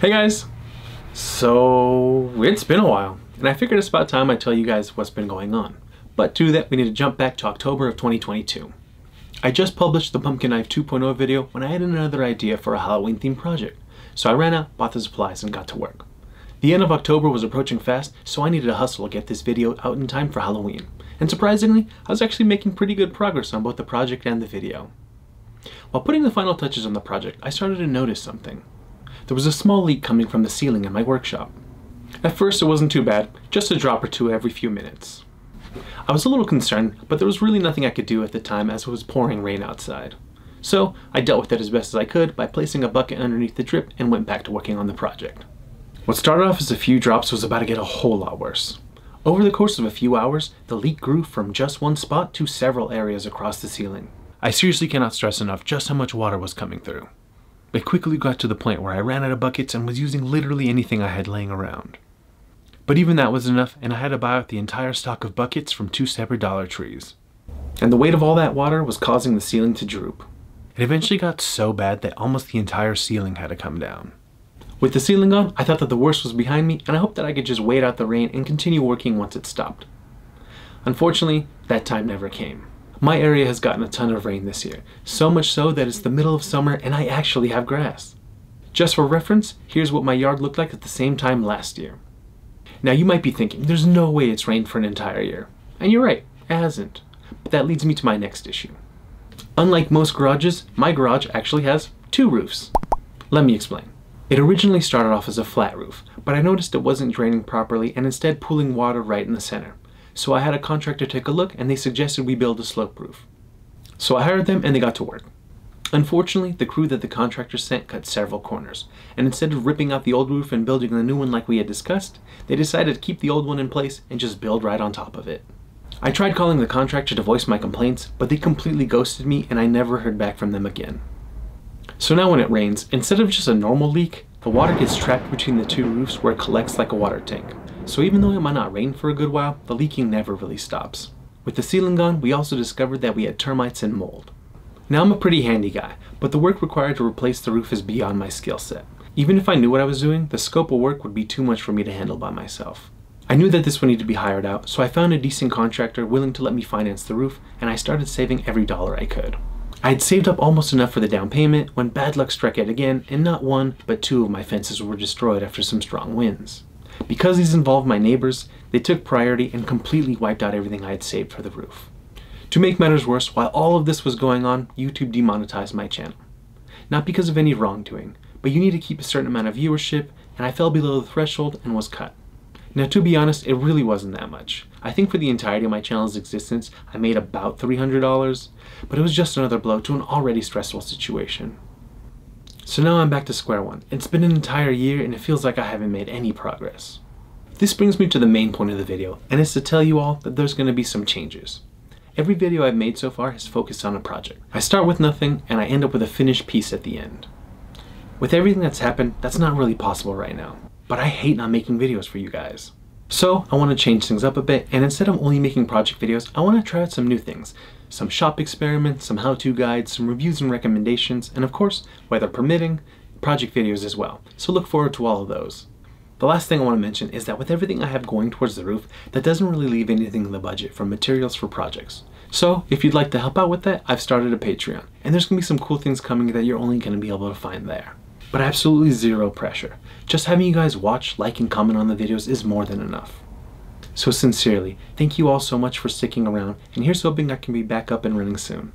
Hey guys! So, it's been a while, and I figured it's about time I tell you guys what's been going on. But to do that, we need to jump back to October of 2022. I just published the Pumpkin Knife 2.0 video when I had another idea for a Halloween themed project. So I ran out, bought the supplies, and got to work. The end of October was approaching fast, so I needed to hustle to get this video out in time for Halloween. And surprisingly, I was actually making pretty good progress on both the project and the video. While putting the final touches on the project, I started to notice something. There was a small leak coming from the ceiling in my workshop. At first it wasn't too bad, just a drop or two every few minutes. I was a little concerned, but there was really nothing I could do at the time as it was pouring rain outside. So I dealt with it as best as I could by placing a bucket underneath the drip and went back to working on the project. What started off as a few drops was about to get a whole lot worse. Over the course of a few hours, the leak grew from just one spot to several areas across the ceiling. I seriously cannot stress enough just how much water was coming through. It quickly got to the point where I ran out of buckets and was using literally anything I had laying around. But even that wasn't enough, and I had to buy out the entire stock of buckets from 2 separate Dollar Trees. And the weight of all that water was causing the ceiling to droop. It eventually got so bad that almost the entire ceiling had to come down. With the ceiling gone, I thought that the worst was behind me, and I hoped that I could just wait out the rain and continue working once it stopped. Unfortunately, that time never came. My area has gotten a ton of rain this year, so much so that it's the middle of summer and I actually have grass. Just for reference, here's what my yard looked like at the same time last year. Now you might be thinking, there's no way it's rained for an entire year. And you're right, it hasn't. But that leads me to my next issue. Unlike most garages, my garage actually has 2 roofs. Let me explain. It originally started off as a flat roof, but I noticed it wasn't draining properly and instead pooling water right in the center. So I had a contractor take a look and they suggested we build a slope roof. So I hired them and they got to work. Unfortunately, the crew that the contractor sent cut several corners, and instead of ripping out the old roof and building the new one like we had discussed, they decided to keep the old one in place and just build right on top of it. I tried calling the contractor to voice my complaints, but they completely ghosted me and I never heard back from them again. So now when it rains, instead of just a normal leak, the water gets trapped between the 2 roofs where it collects like a water tank. So even though it might not rain for a good while, the leaking never really stops. With the ceiling gone, we also discovered that we had termites and mold. Now I'm a pretty handy guy, but the work required to replace the roof is beyond my skill set. Even if I knew what I was doing, the scope of work would be too much for me to handle by myself. I knew that this would need to be hired out, so I found a decent contractor willing to let me finance the roof, and I started saving every dollar I could. I had saved up almost enough for the down payment when bad luck struck yet again, and not 1, but 2 of my fences were destroyed after some strong winds. Because these involved my neighbors, they took priority and completely wiped out everything I had saved for the roof. To make matters worse, while all of this was going on, YouTube demonetized my channel. Not because of any wrongdoing, but you need to keep a certain amount of viewership, and I fell below the threshold and was cut. Now to be honest, it really wasn't that much. I think for the entirety of my channel's existence, I made about $300, but it was just another blow to an already stressful situation. So now I'm back to square one. It's been an entire year and it feels like I haven't made any progress. This brings me to the main point of the video, and it's to tell you all that there's going to be some changes. Every video I've made so far has focused on a project. I start with nothing and I end up with a finished piece at the end. With everything that's happened, that's not really possible right now. But I hate not making videos for you guys. So I want to change things up a bit, and instead of only making project videos, I want to try out some new things. Some shop experiments, some how-to guides, some reviews and recommendations, and of course, weather permitting, project videos as well. So look forward to all of those. The last thing I want to mention is that with everything I have going towards the roof, that doesn't really leave anything in the budget for materials for projects. So if you'd like to help out with that, I've started a Patreon, and there's going to be some cool things coming that you're only going to be able to find there. But absolutely zero pressure. Just having you guys watch, like, and comment on the videos is more than enough. So sincerely, thank you all so much for sticking around, and here's hoping I can be back up and running soon.